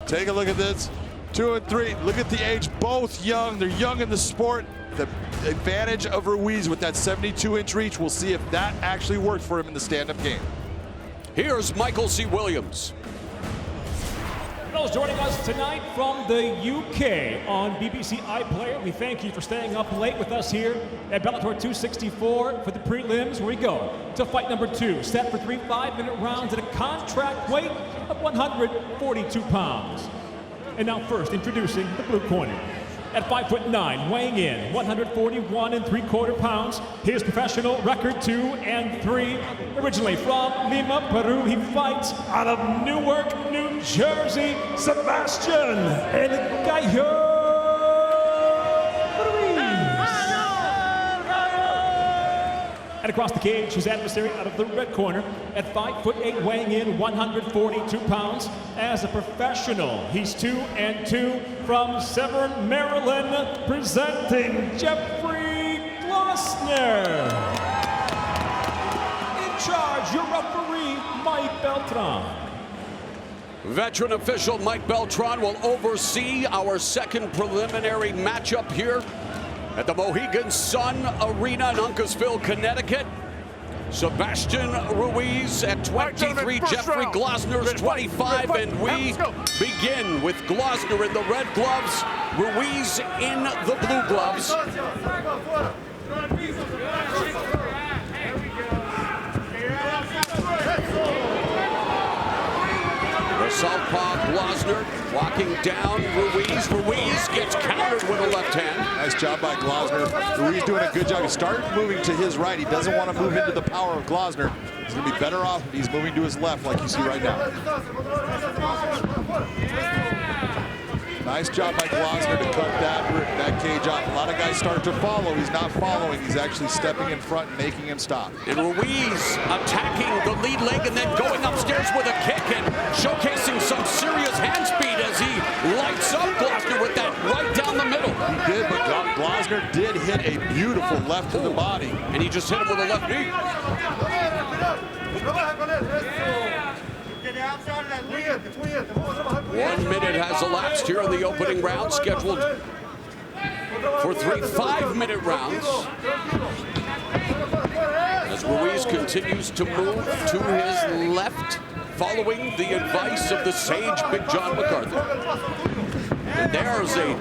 Take a look at this. 2 and 3. Look at the age. Both young. They're young in the sport. The advantage of Ruiz with that 72-inch reach. We'll see if that actually worked for him in the stand-up game. Here's Michael C. Williams. Joining us tonight from the UK on BBC iPlayer. We thank you for staying up late with us here at Bellator 264 for the prelims, where we go to fight number 2, set for 3 5-minute rounds at a contract weight of 142 pounds. And now first, introducing the blue corner. At 5'9", weighing in 141 3/4 pounds, his professional record 2 and 3. Originally from Lima, Peru, he fights out of Newark, New Jersey, Sebastian El Gallo Ruiz. And across the cage, his adversary out of the red corner at 5'8", weighing in 142 pounds. As a professional, he's 2 and 2 from Severn, Maryland, presenting Jeffrey Glossner. In charge, your referee, Mike Beltran. Veteran official Mike Beltran will oversee our second preliminary matchup here at the Mohegan Sun Arena in Uncasville, Connecticut. Sebastian Ruiz at 23, Jeffrey Glossner's 25, and we begin with Glossner in the red gloves, Ruiz in the blue gloves. The southpaw Glossner walking down Ruiz. Ruiz gets countered with a left hand. Nice job by Glossner. Ruiz doing a good job. He started moving to his right. He doesn't want to move into the power of Glossner. He's going to be better off if he's moving to his left like you see right now. Nice job by Glossner to cut that cage off. A lot of guys start to follow. He's not following. He's actually stepping in front and making him stop. And Ruiz attacking the lead leg and then going upstairs with a kick and showcasing some serious hand speed as he lights up Glossner with that right down the middle. He did, but Glossner did hit a beautiful left to the body. And he just hit him with a left knee. 1 minute has elapsed here in the opening round, scheduled for 3 5-minute rounds. As Ruiz continues to move to his left, following the advice of the sage Big John MacArthur. And there's a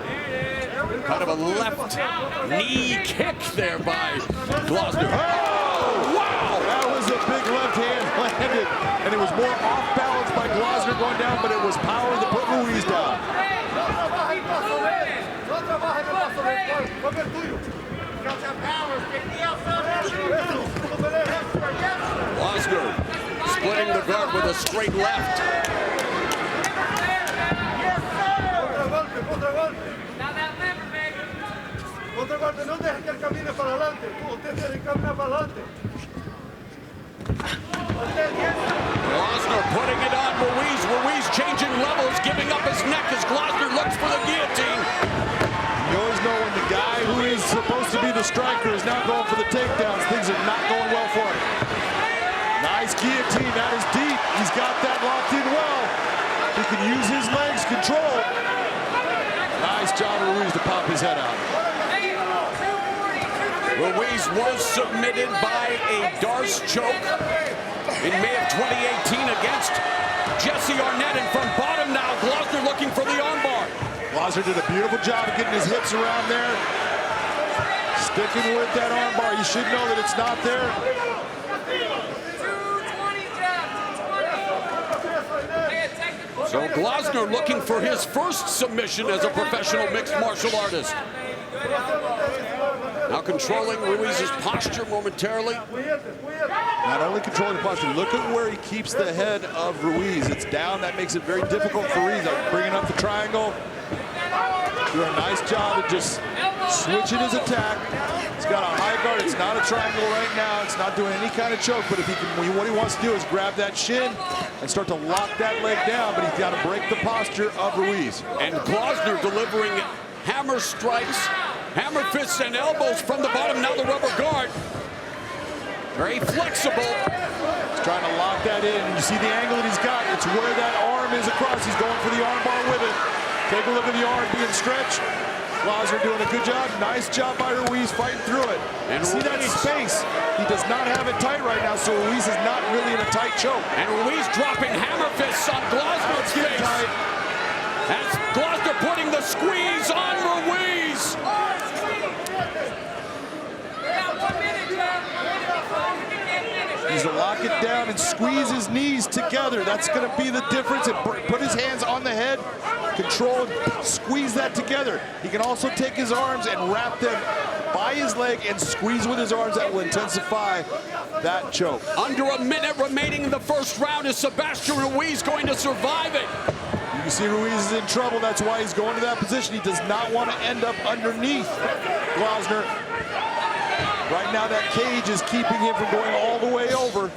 kind of a left knee kick there by Glossner. Oh, wow! That was a big left hand landed, and it was more off balance by Glossner going down, but it was power that put Ruiz down. Glossner splitting the guard with a straight left. Glossner putting it on Ruiz. Ruiz changing levels, giving up his neck as Glossner looks for the guillotine. You always know when the guy who is supposed to be the striker is now going for the takedowns. Things are not going well for him. Nice guillotine. That is deep. He's got that locked in well. He can use his legs, control. Nice job of Ruiz to pop his head out. Ruiz was submitted by a Darce choke in May of 2018 against Jesse Arnett. And from bottom now, Glossner looking for the armbar. Glossner did a beautiful job of getting his hips around there. Sticking with that armbar. You should know that it's not there. So Glossner looking for his first submission as a professional mixed martial artist. Now controlling Ruiz's posture momentarily. Not only controlling the posture, look at where he keeps the head of Ruiz. It's down, that makes it very difficult for Ruiz. Bringing up the triangle. Doing a nice job of just switching his attack. He's got a high guard. It's not a triangle right now. It's not doing any kind of choke, but if he can, what he wants to do is grab that shin and start to lock that leg down, but he's got to break the posture of Ruiz. And Glossner delivering hammer strikes, hammer fists and elbows from the bottom. Now the rubber guard. Very flexible. He's trying to lock that in. You see the angle that he's got. It's where that arm arm is across. He's going for the arm bar with it. Take a look at the arm being stretched. Glossner doing a good job. Nice job by Ruiz fighting through it. And see that space? He does not have it tight right now, so Ruiz is not really in a tight choke. And Ruiz dropping hammer fists on Glossner's face. Tight. As Glossner putting the squeeze on Ruiz. He's to lock it down and squeeze his knees together. That's going to be the difference. And put his hands on the head, control, squeeze that together. He can also take his arms and wrap them by his leg and squeeze with his arms. That will intensify that choke. Under a minute remaining in the first round. Is Sebastian Ruiz going to survive it? You can see Ruiz is in trouble. That's why he's going to that position. He does not want to end up underneath Glossner. Right now, that cage is keeping him from going all the way over.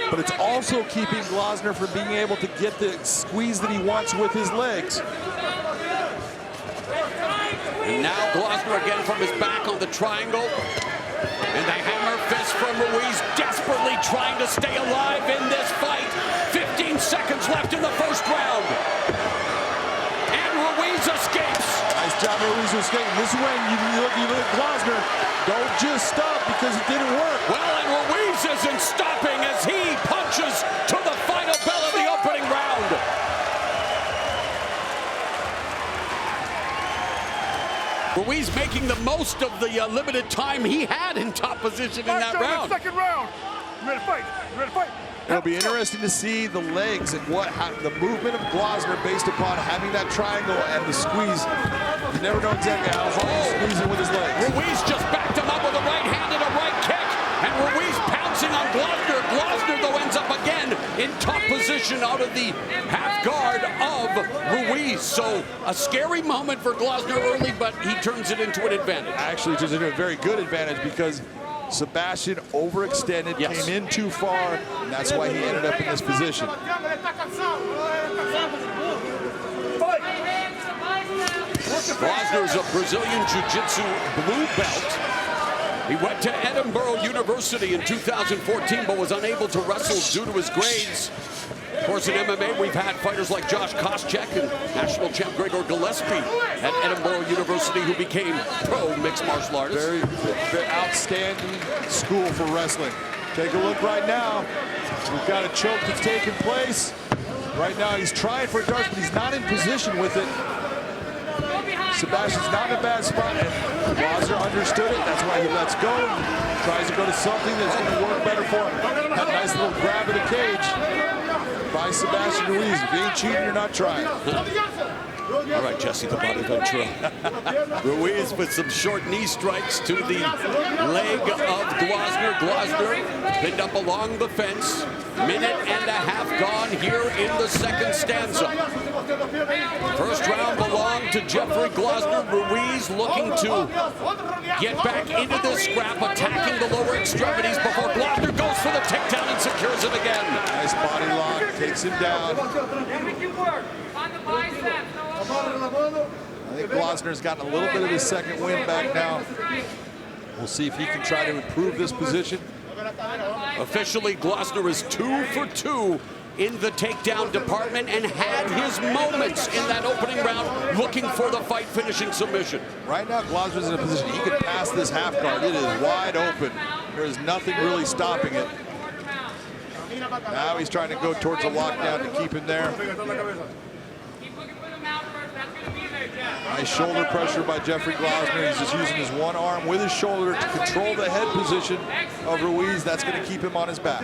But it's also keeping Glossner from being able to get the squeeze that he wants with his legs. And now Glossner again from his back on the triangle. And the hammer fist from Ruiz, desperately trying to stay alive in this fight. 15 seconds left in the first round. And Ruiz escapes. Nice job, Ruiz escaping. This is when you look at Glossner. Don't just stop because it didn't work. Well, and Ruiz isn't stopping as he punches to the final bell of the opening round. Ruiz making the most of the limited time he had in top position in that round. Second round. You ready to fight? You ready to fight? It'll be interesting to see the legs and the movement of Glossner based upon having that triangle and the squeeze. You never know exactly how hard he's squeezing with his legs. Ruiz just backed him up with a right hand and a right kick. And Ruiz pouncing on Glossner. Glossner, though, ends up again in top position out of the half guard of Ruiz. So a scary moment for Glossner early, but he turns it into an advantage. Actually, turns it into a very good advantage because Sebastian overextended, came in too far, and that's why he ended up in this position. Glossner is a Brazilian Jiu-Jitsu blue belt. He went to Edinburgh University in 2014, but was unable to wrestle due to his grades. Of course, in MMA, we've had fighters like Josh Koscheck and national champ Gregor Gillespie at Edinburgh University, who became pro mixed martial artists. Very outstanding school for wrestling. Take a look right now. We've got a choke that's taking place. Right now, he's trying for a dart, but he's not in position with it. Sebastian's not in a bad spot, and Glossner understood it. That's why he lets go. Tries to go to something that's going to work better for him. That nice little grab of the cage by Sebastian Ruiz. If you ain't cheating, you're not trying. All right, Jesse the Bonaventura. Ruiz with some short knee strikes to the leg of Glossner. Glossner pinned up along the fence. Minute and a half gone here in the second stanza. First round belonged to Jeffrey Glossner. Ruiz looking to get back into this scrap, attacking the lower extremities before Glossner goes for the takedown and secures it again. Nice body lock, takes him down. I think Glossner's gotten a little bit of his second wind back now. We'll see if he can try to improve this position. Officially, Glossner is 2 for 2 in the takedown department and had his moments in that opening round looking for the fight finishing submission. Right now, Glossner's in a position he could pass this half guard. It is wide open. There is nothing really stopping it. Now he's trying to go towards a lockdown to keep him there. Nice shoulder pressure by Jeffrey Glossner. He's just using his one arm with his shoulder to control the head position of Ruiz. That's going to keep him on his back.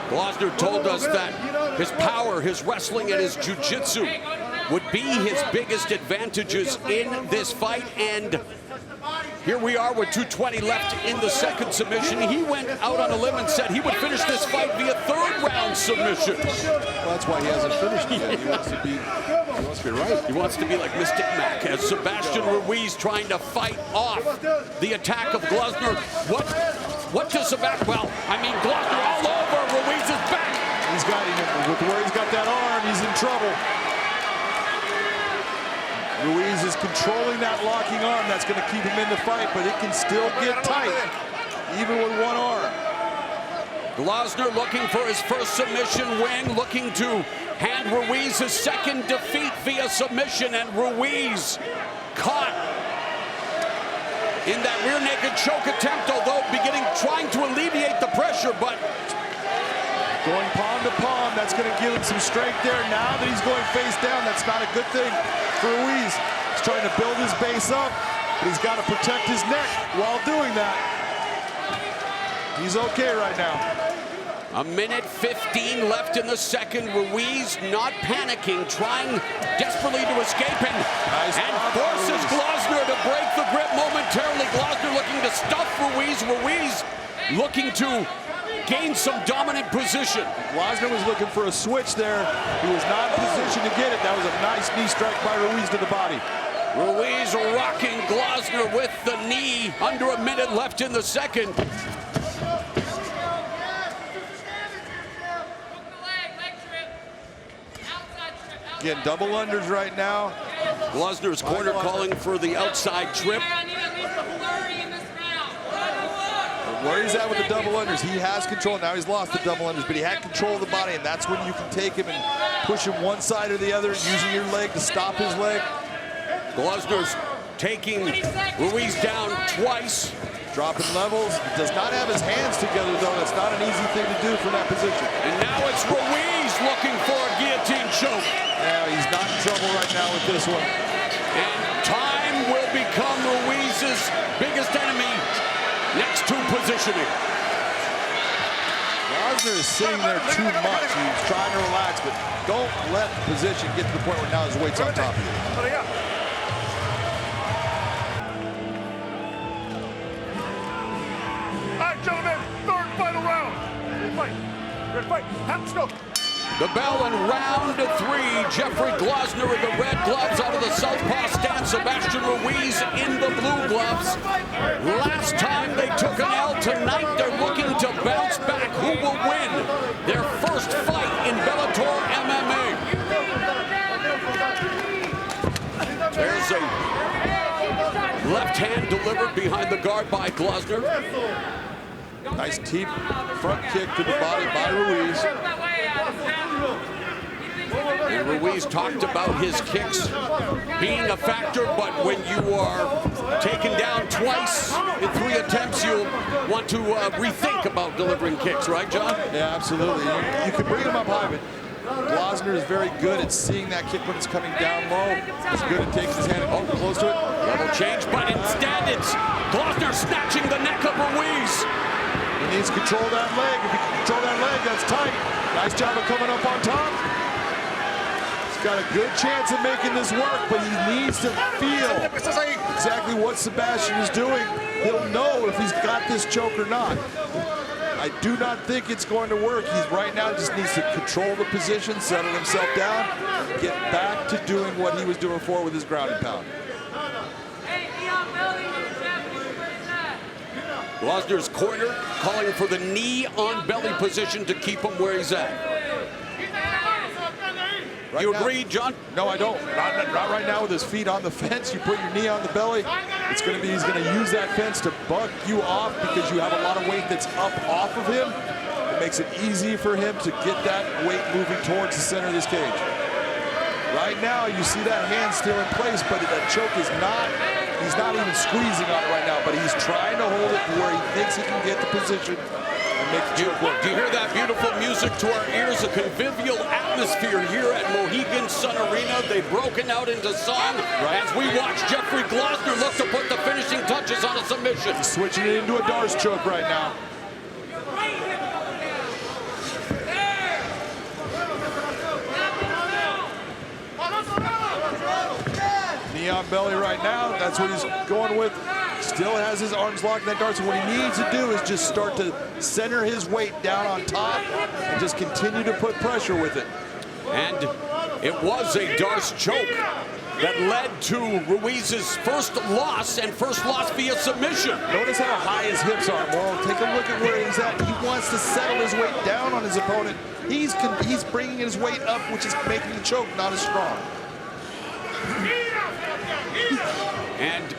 Glossner told us that his power, his wrestling, and his jiu-jitsu would be his biggest advantages in this fight, and here we are with 2:20 left in the second submission. He went out on a limb and said he would finish this fight via third round submission. Well, that's why he hasn't finished yet. He wants to be right. He wants to be like Mystic Mac, as Sebastian Ruiz trying to fight off the attack of Glossner. What does Sebastian? Well, I mean, Glossner all over Ruiz's back. He's got him with where he's got that arm. He's in trouble. Ruiz is controlling that locking arm. That's going to keep him in the fight, but it can still get tight. even with one arm. Glossner looking for his first submission win, looking to hand Ruiz his second defeat via submission, and Ruiz caught in that rear naked choke attempt, although trying to alleviate the pressure, but going palm to palm, that's going to give him some strength there. Now that he's going face down, that's not a good thing for Ruiz. He's trying to build his base up, but he's got to protect his neck while doing that. He's okay right now. A minute 15 left in the second. Ruiz not panicking, trying desperately to escape and forces Glossner to break the grip momentarily. Glossner looking to stuff Ruiz. Ruiz looking to gain some dominant position. Glossner was looking for a switch there. He was not in position to get it. That was a nice knee strike by Ruiz to the body. Ruiz rocking Glossner with the knee. Under a minute left in the second. Getting double unders right now. Glossner's corner calling for the outside trip. Where he's at with the double unders, he has control. Now he's lost the double unders, but he had control of the body, and that's when you can take him and push him one side or the other, using your leg to stop his leg. Glossner's taking Ruiz down twice. Dropping levels. He does not have his hands together, though. That's not an easy thing to do from that position. And now it's Ruiz looking for a guillotine choke. Yeah, he's not in trouble right now with this one. And time will become Ruiz's biggest enemy next to positioning. Glossner is sitting there too much. He's trying to relax, but don't let the position get to the point where now his weight's on top of you. Gentlemen, third final round. Ready to fight. Let's go. The bell in round 3. Jeffrey Glossner in the red gloves out of the southpaw stance. Sebastian Ruiz in the blue gloves. Last time they took an L, tonight they're looking to bounce back. Who will win their first fight in Bellator MMA? There's a left hand delivered behind the guard by Glossner. Nice deep front kick to the body by Ruiz. And Ruiz talked about his kicks being a factor, but when you are taken down twice in 3 attempts, you'll want to rethink about delivering kicks, right, John? Yeah, absolutely. You can bring him up high, but Glossner is very good at seeing that kick when it's coming down low. He's good at taking his hand close to it. Level change, but instead it's Glossner snatching the neck of Ruiz. He needs to control that leg. If he can control that leg, that's tight. Nice job of coming up on top. He's got a good chance of making this work, but he needs to feel exactly what Sebastian is doing. He'll know if he's got this choke or not. I do not think it's going to work. He's right now just needs to control the position, settle himself down, and get back to doing what he was doing before with his ground and pound. Glossner's corner calling for the knee on belly position to keep him where he's at. Right You now, agree, John? No, I don't. Not right now with his feet on the fence. You put your knee on the belly. It's going to be, he's going to use that fence to bug you off because you have a lot of weight that's up off of him. It makes it easy for him to get that weight moving towards the center of this cage. Right now, you see that hand still in place, but that choke is not, he's not even squeezing on it right now, but he's trying to hold it to where he thinks he can get the position and make the choke work. Do you hear that beautiful music to our ears? A convivial atmosphere here at Mohegan Sun Arena. They've broken out into song as we watch Jeffrey Glossner look to put the finishing touches on a submission. He's switching it into a Darce choke right now. Knee on belly right now. That's what he's going with. Still has his arms locked in that Darce. What he needs to do is just start to center his weight down on top and just continue to put pressure with it. And it was a Darce choke that led to Ruiz's first loss, and first loss via submission. Notice how high his hips are. Well, take a look at where he's at. He wants to settle his weight down on his opponent. He's bringing his weight up, which is making the choke not as strong. And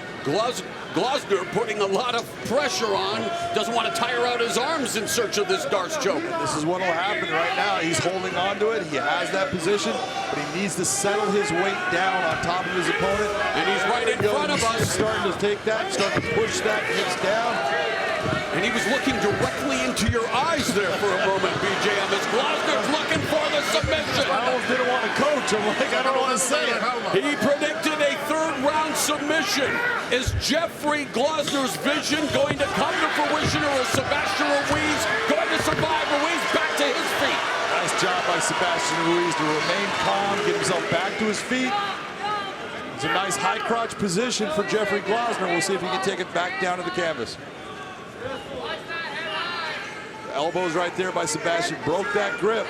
Glossner putting a lot of pressure on. Doesn't want to tire out his arms in search of this Darce choke. This is what will happen right now. He's holding on to it. He has that position, but he needs to settle his weight down on top of his opponent. And he's right in front of us. Starting to take that, starting to push that hips down. And he was looking directly into your eyes there for a moment, BJM, as Glossner's looking for the submission. I almost didn't want to coach. I'm like, I don't want to say it. He predicted a third-round submission. Is Jeffrey Glossner's vision going to come to fruition, or is Sebastian Ruiz going to survive? Ruiz back to his feet. Nice job by Sebastian Ruiz to remain calm, get himself back to his feet. It's a nice high crotch position for Jeffrey Glossner. We'll see if he can take it back down to the canvas. Elbows right there by Sebastian, broke that grip.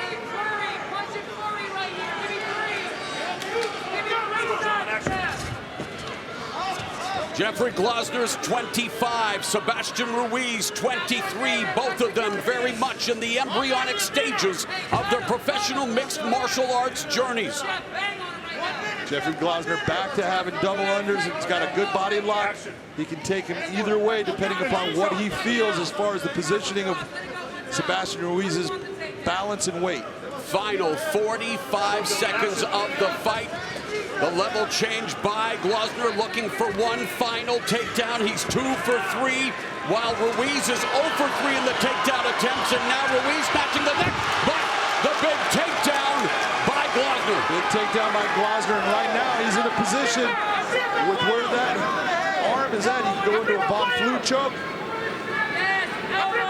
Jeffrey Glossner's 25, Sebastian Ruiz 23, both of them very much in the embryonic stages of their professional mixed martial arts journeys. Jeffrey Glossner back to having double unders. He's got a good body lock. He can take him either way depending upon what he feels as far as the positioning of Sebastian Ruiz's balance and weight. Final 45 seconds of the fight. The level change by Glossner, looking for one final takedown. He's 2 for 3, while Ruiz is 0 for 3 in the takedown attempts, and now Ruiz matching the neck, but the big takedown by Glossner. Big takedown by Glossner, and right now he's in a position with where that arm is at. He can go into a Von Flue choke,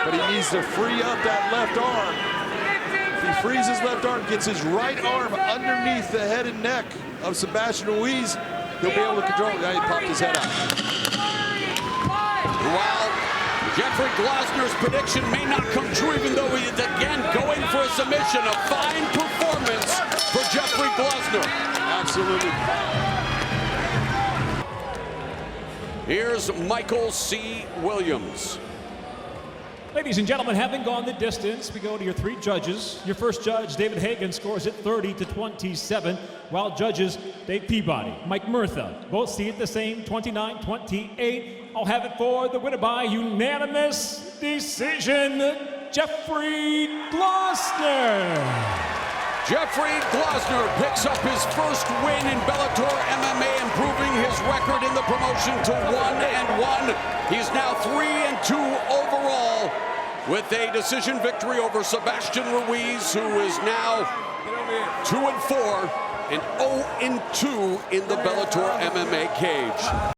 but he needs to free up that left arm. If he frees his left arm, gets his right arm underneath the head and neck of Sebastian Ruiz, he'll be able to control it. Now he popped his head out. While Jeffrey Glossner's prediction may not come true, even though he is again going for a submission, a fine performance for Jeffrey Glossner. Absolutely. Here's Michael C. Williams. Ladies and gentlemen, having gone the distance, we go to your 3 judges. Your first judge, David Hagan, scores it 30-27, while judges Dave Peabody, Mike Murtha, both see it the same, 29-28. I'll have it for the winner by unanimous decision, Jeffrey Glossner. Jeffrey Glossner picks up his first win in Bellator MMA, improving his record in the promotion to 1-1. He's now 3-2 overall, with a decision victory over Sebastian Ruiz, who is now 2-4 and 0-2 in the Bellator MMA cage.